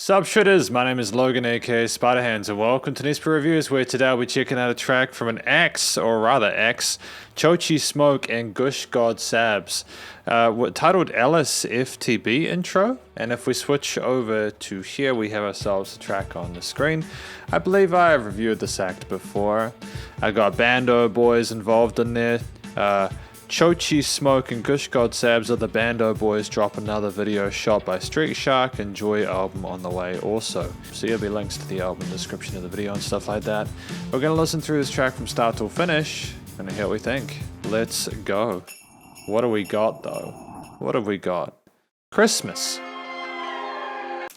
Sup Shredders, my name is Logan aka Spiderhands and welcome to SP Reviews, where today I'll be checking out a track from an ex, Chochi Smoke and KushGodSabs, titled L.S.F.T.B intro. And if we switch over to here, we have ourselves a track on the screen. I believe I have reviewed this act before. I got Bando boys involved in there. Chochi Smoke and KushGodSabs are the Bando boys. Drop another video shot by Street Shark. Enjoy album on the way also. So there'll be links to the album description of the video and stuff like that. We're going to listen through this track from start till finish and hear what we think. Let's go. What do we got though? What have we got? Christmas.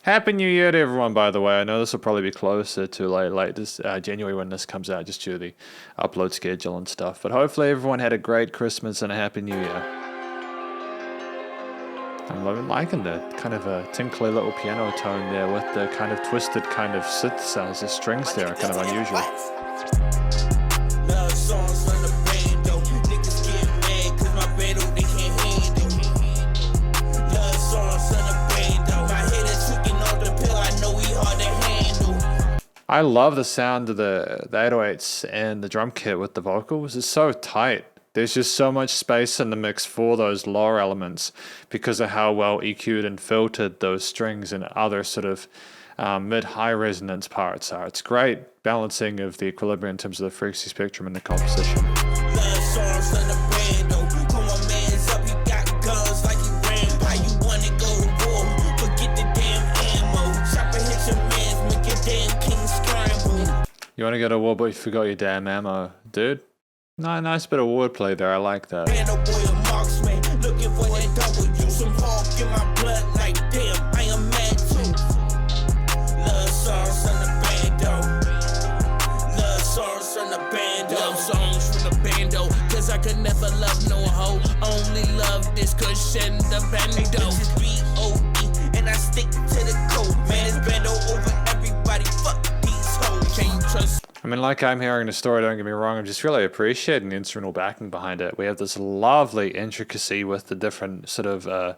Happy New Year to everyone, by the way. I know this will probably be closer to late this January when this comes out, just due to the upload schedule and stuff. But hopefully everyone had a great Christmas and a Happy New Year. I'm liking the kind of a tinkly little piano tone there with the kind of twisted kind of synth sounds. The strings there are kind of unusual. Love songs on the bando. Niggas get mad cause my bando they can't handle. Love songs on the bando. My head is tweaking on the pill, I know we hard to handle. I love the sound of the 808s and the drum kit with the vocals. It's so tight. There's just so much space in the mix for those lower elements because of how well EQ'd and filtered those strings and other sort of mid-high resonance parts are. It's great balancing of the equilibrium in terms of the frequency spectrum and the composition. Love songs on the bando. Pull my mans up, he got guns like he ran. How you wanna go to war? Forget the damn ammo. Chopper hit your mans, make your damn king scramble. You want to go to war, but you forgot your damn ammo, dude? Nice bit of wordplay there. I like that. Bando boy a marksman, looking for that W. Some hawk in my blood, like damn, I am mad too. Love songs on the bando. Love songs on the bando. Love songs from the bando. Cause I could never love no hoe. Only love this cushion, the bando. B-O-E, and I stick to the code. Man, it's bando over everybody. Fuck these hoes. Can't trust. I mean, like I'm hearing the story, don't get me wrong, I'm just really appreciating the instrumental backing behind it. We have this lovely intricacy with the different sort of,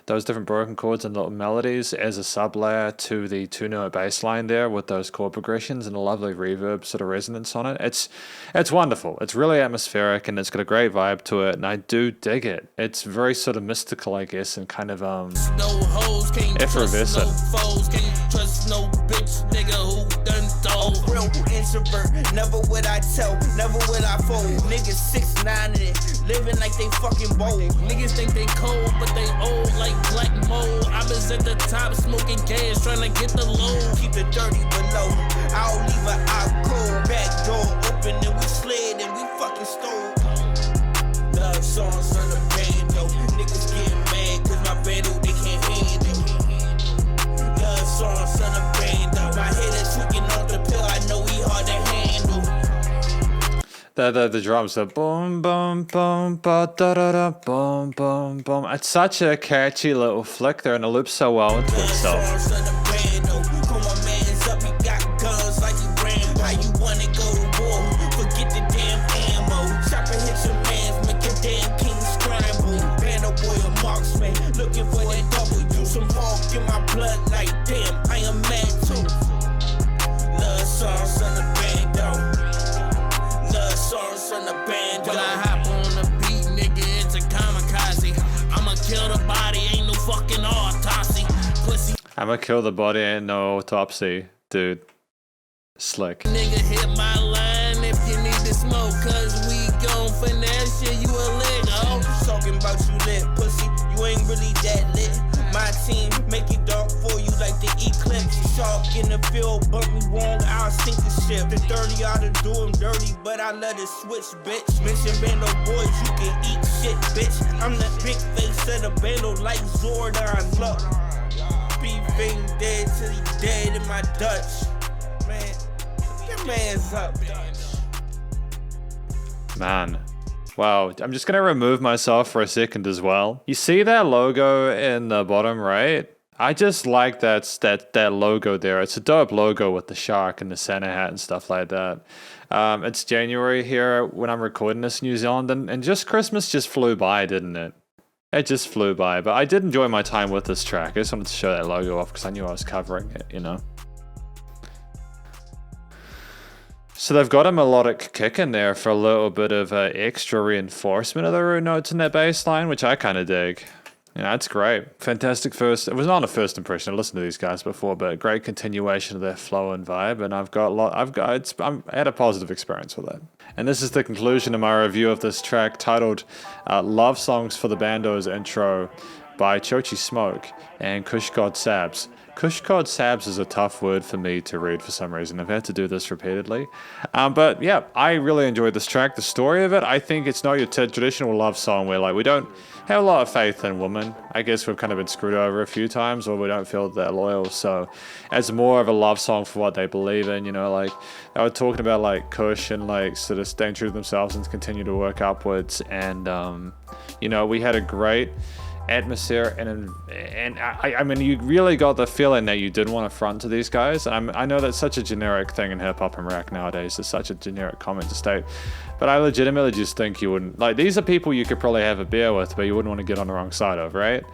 those different broken chords and little melodies as a sub-layer to the two-note bass line there with those chord progressions and a lovely reverb sort of resonance on it. It's wonderful. It's really atmospheric and it's got a great vibe to it, and I do dig it. It's very sort of mystical, I guess, and kind of, No hoes, can't effervescent. trust no foes, can't trust no bitch nigga who done told. Real introvert, never would I tell, never would I fold. Niggas 6'9" and it, living like they fucking bold. Niggas think they cold, but they old like black mold. I was at the top smoking gas, trying to get the load. Keep it dirty below, I'll leave an eye cold. Back door open and we slid and we fucking stole. Love songs on the bando. Niggas get mad cause my bando they can't handle. Love songs on the bando. My head is tweaking on the pill, I know we hard to handle. The drums, the boom, boom, boom, ba da da da, boom, boom, boom. It's such a catchy little flick there, and it loops so well into itself. Songs on the bando. Pull my mans up, he got guns like he ran. How you wanna go to war? Forget the damn ammo. Chopper hit your mans, make your damn king scramble. Bando boy a marksman, looking for that W. Some hawk in my blood, like damn, I am mad too. Love songs on the bando. Love songs on the bando. When I hop on the beat, nigga, it's a kamikaze. I'ma kill the body, ain't no fucking autopsy. Pussy I'ma kill the body, ain't no autopsy, dude. Slick. nigga hit my line if you need to smoke, cause we gon' finesse shit, you a lit, oh. Talking about you lit, pussy, you ain't really that lit. My team make it dark for you like the eclipse. Shark in the field, bump me wrong, I'll sink the ship. The 30 ought to do them dirty, but I let it switch, bitch. Mention bando boys, you can eat shit, bitch. I'm the big face of the bando like Zordon, look. Beefing dead till he dead in my Dutch. Man, your man's up, Dutch. Man. Wow, I'm just gonna remove myself for a second as well. You see that logo in the bottom right? I just like that logo there. It's a dope logo with the shark and the Santa hat and stuff like that. It's January here when I'm recording this in New Zealand, and just Christmas just flew by, didn't it? It just flew by, but I did enjoy my time with this track. I just wanted to show that logo off because I knew I was covering it, you know. So they've got a melodic kick in there for a little bit of extra reinforcement of the root notes in that bass line, which I kind of dig. Yeah, that's great. Fantastic first. It was not a first impression. I listened to these guys before, but great continuation of their flow and vibe. And I'm had a positive experience with it. And this is the conclusion of my review of this track titled "Love Songs for the Bandos" intro by Chochi Smoke and KushGodSabs. KushGodSabs is a tough word for me to read for some reason. I've had to do this repeatedly. But yeah, I really enjoyed this track. The story of it, I think it's not your traditional love song where like we don't have a lot of faith in women. I guess we've kind of been screwed over a few times, or we don't feel that loyal. So it's more of a love song for what they believe in, you know, like they were talking about like Kush and like sort of staying true to themselves and continue to work upwards. And, you know, we had a great atmosphere, and I mean, you really got the feeling that you didn't want to front to these guys. And I know that's such a generic thing in hip hop and rap nowadays. It's such a generic comment to state, but I legitimately just think you wouldn't like. These are people you could probably have a beer with, but you wouldn't want to get on the wrong side of, right?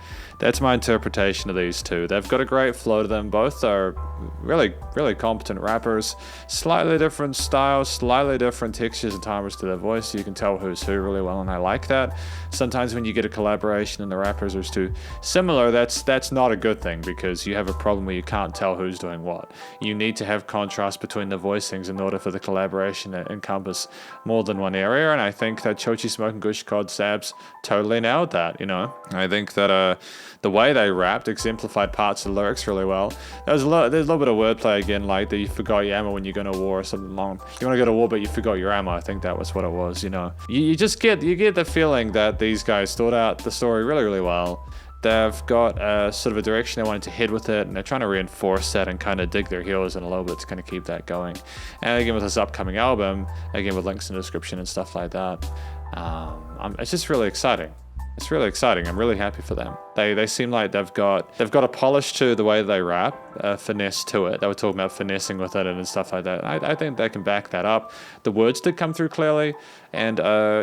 That's my interpretation of these two. They've got a great flow to them. Both are really, really competent rappers. Slightly different styles, slightly different textures and timbres to their voice. So you can tell who's who really well, and I like that. Sometimes when you get a collaboration and the rappers are too similar, that's not a good thing, because you have a problem where you can't tell who's doing what. You need to have contrast between the voicings in order for the collaboration to encompass more than one area, and I think that Chochi Smoke and KushGodSabs totally nailed that, you know. I think that the way they rapped exemplified parts of the lyrics really well. There's a little bit of wordplay again, like that you forgot your ammo when you're going to war or something long. You want to go to war, but you forgot your ammo. I think that was what it was, you know. You just get the feeling that these guys thought out the story really, really well. They've got a sort of a direction they wanted to head with it, and they're trying to reinforce that and kind of dig their heels in a little bit to kind of keep that going. And again, with this upcoming album, again with links in the description and stuff like that, it's just really exciting. It's really exciting. I'm really happy for them. They seem like they've got a polish to the way they rap, a finesse to it. They were talking about finessing with it and stuff like that. I think they can back that up. The words did come through clearly, and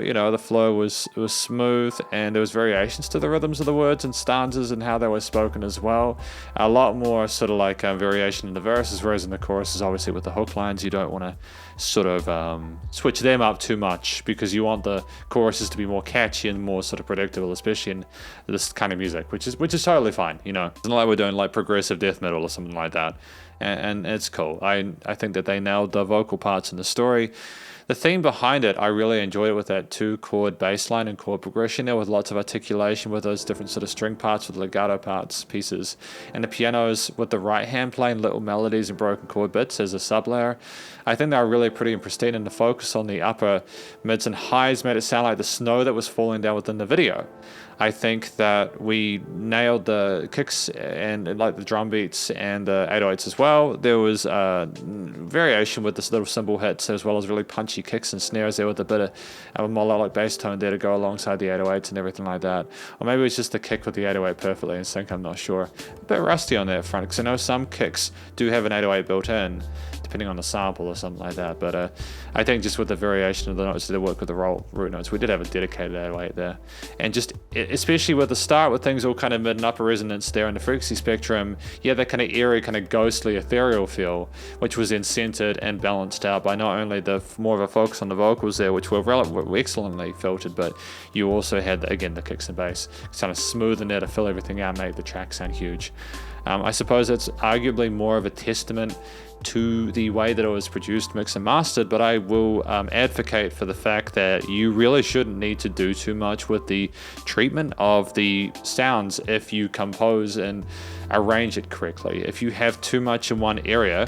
you know, the flow was smooth, and there was variations to the rhythms of the words and stanzas and how they were spoken as well. A lot more sort of like variation in the verses, whereas in the choruses, obviously with the hook lines, you don't want to sort of switch them up too much, because you want the choruses to be more catchy and more sort of predictable, especially in this kind of music, which is totally fine, you know. It's not like we're doing like progressive death metal or something like that, and it's cool. I think that they nailed the vocal parts in the story. The theme behind it, I really enjoyed it with that 2-chord bass line and chord progression there, with lots of articulation with those different sort of string parts, with legato parts, pieces, and the pianos with the right hand playing little melodies and broken chord bits as a sub layer. I think they were really pretty and pristine, and the focus on the upper mids and highs made it sound like the snow that was falling down within the video. I think that we nailed the kicks and like the drum beats and the 808s as well. There was variation with this little cymbal hits, as well as really punchy kicks and snares there with a bit of a melodic bass tone there to go alongside the 808s and everything like that. Or maybe it's just the kick with the 808 perfectly in sync, I'm not sure. A bit rusty on that front, because I know some kicks do have an 808 built in, depending on the sample or something like that. But I think just with the variation of the notes that work with the root notes, we did have a dedicated 808 there. And just especially with the start, with things all kind of mid and upper resonance there in the frequency spectrum, you had that kind of eerie, kind of ghostly, ethereal feel, which was then centered and balanced out by not only the more of a focus on the vocals there, which were excellently filtered, but you also had, again, the kicks and bass kind of smoothing there to fill everything out, make the track sound huge. I suppose it's arguably more of a testament to the way that it was produced, mixed and mastered, but I will advocate for the fact that you really shouldn't need to do too much with the treatment of the sounds if you compose and arrange it correctly. If you have too much in one area,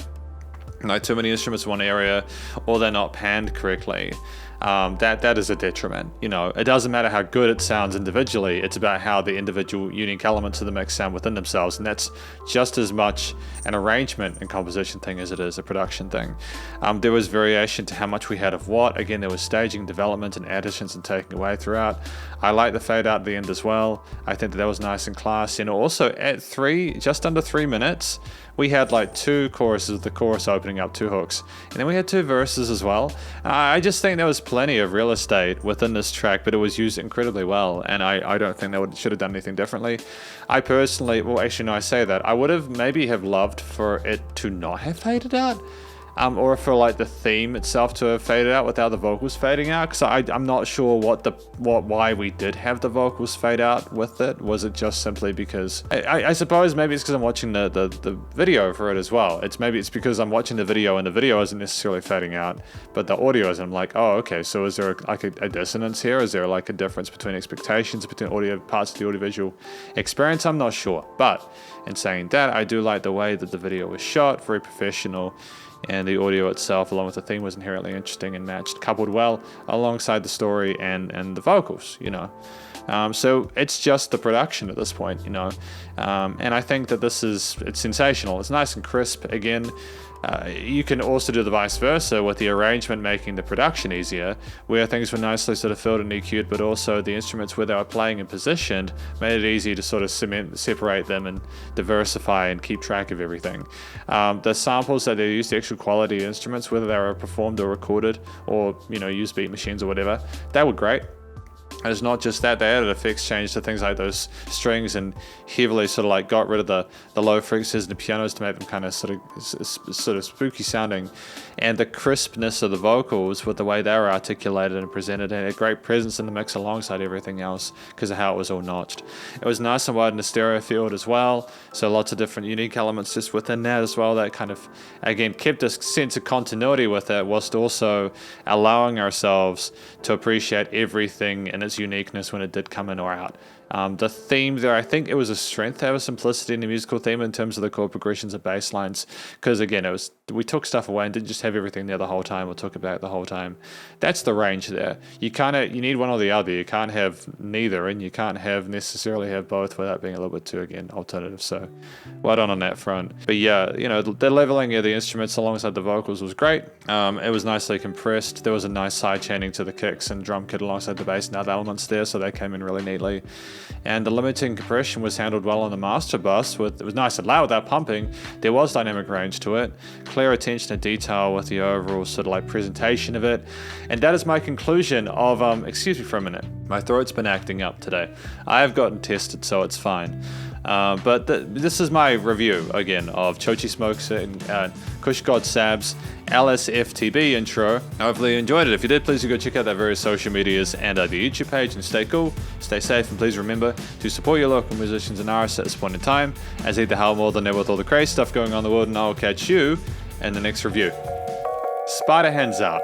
like too many instruments in one area, or they're not panned correctly, that is a detriment. You know, it doesn't matter how good it sounds individually, it's about how the individual unique elements of the mix sound within themselves, and that's just as much an arrangement and composition thing as it is a production thing. There was variation to how much we had of what. Again, there was staging, development, and additions and taking away throughout. I like the fade out at the end as well. I think that was nice and classy. And also at just under 3 minutes, we had like 2 choruses, the chorus opening up 2 hooks, and then we had 2 verses as well. I just think that was plenty of real estate within this track, but it was used incredibly well, and I don't think they should have done anything differently. I personally, well, actually, no, I say that. I would have maybe have loved for it to not have faded out. Or for like the theme itself to have faded out without the vocals fading out, because I'm not sure why we did have the vocals fade out with it. Was it just simply because I suppose maybe it's because I'm watching the video for it as well. Maybe it's because I'm watching the video and the video isn't necessarily fading out, but the audio is. I'm like, oh, okay. So is there like a dissonance here? Is there like a difference between expectations between audio parts of the audiovisual experience? I'm not sure. But in saying that, I do like the way that the video was shot, very professional. And the audio itself, along with the theme, was inherently interesting and matched, coupled well alongside the story and the vocals, you know. So it's just the production at this point, you know. And I think that it's sensational. It's nice and crisp. Again, you can also do the vice versa with the arrangement making the production easier, where things were nicely sort of filled and EQ'd, but also the instruments where they were playing and positioned made it easy to sort of separate them and diversify and keep track of everything. The samples that they used, the actual quality instruments, whether they were performed or recorded or, you know, used beat machines or whatever, they were great. And it's not just that, they added effects change to things like those strings and heavily sort of like got rid of the low frequencies and the pianos to make them kind of sort of spooky sounding. And the crispness of the vocals with the way they were articulated and presented, and a great presence in the mix alongside everything else because of how it was all notched. It was nice and wide in the stereo field as well, so lots of different unique elements just within that as well that kind of, again, kept this sense of continuity with it, whilst also allowing ourselves to appreciate everything in its uniqueness when it did come in or out. The theme there, I think it was a strength to have a simplicity in the musical theme in terms of the chord progressions and bass lines, because again, we took stuff away and didn't just have everything there the whole time or took it back the whole time. That's the range there. You need one or the other. You can't have neither, and you can't necessarily have both without being a little bit too, again, alternative. So well done on that front. But yeah, you know, the leveling of the instruments alongside the vocals was great. It was nicely compressed. There was a nice side chaining to the kicks and drum kit alongside the bass and other elements there, so they came in really neatly. And the limiting compression was handled well on the master bus. It was nice and loud without pumping. There was dynamic range to it, clear attention to detail with the overall sort of like presentation of it. And that is my conclusion of, excuse me for a minute, my throat's been acting up today. I have gotten tested, so it's fine. But this is my review, again, of Chochi Smoke's and KushGodSabs L.S.F.T.B intro. Hopefully you enjoyed it. If you did, please do go check out their various social medias and the YouTube page, and stay cool, stay safe, and please remember to support your local musicians and artists at this point in time, as either how more than ever with all the crazy stuff going on in the world, and I will catch you in the next review. Spiderhands out.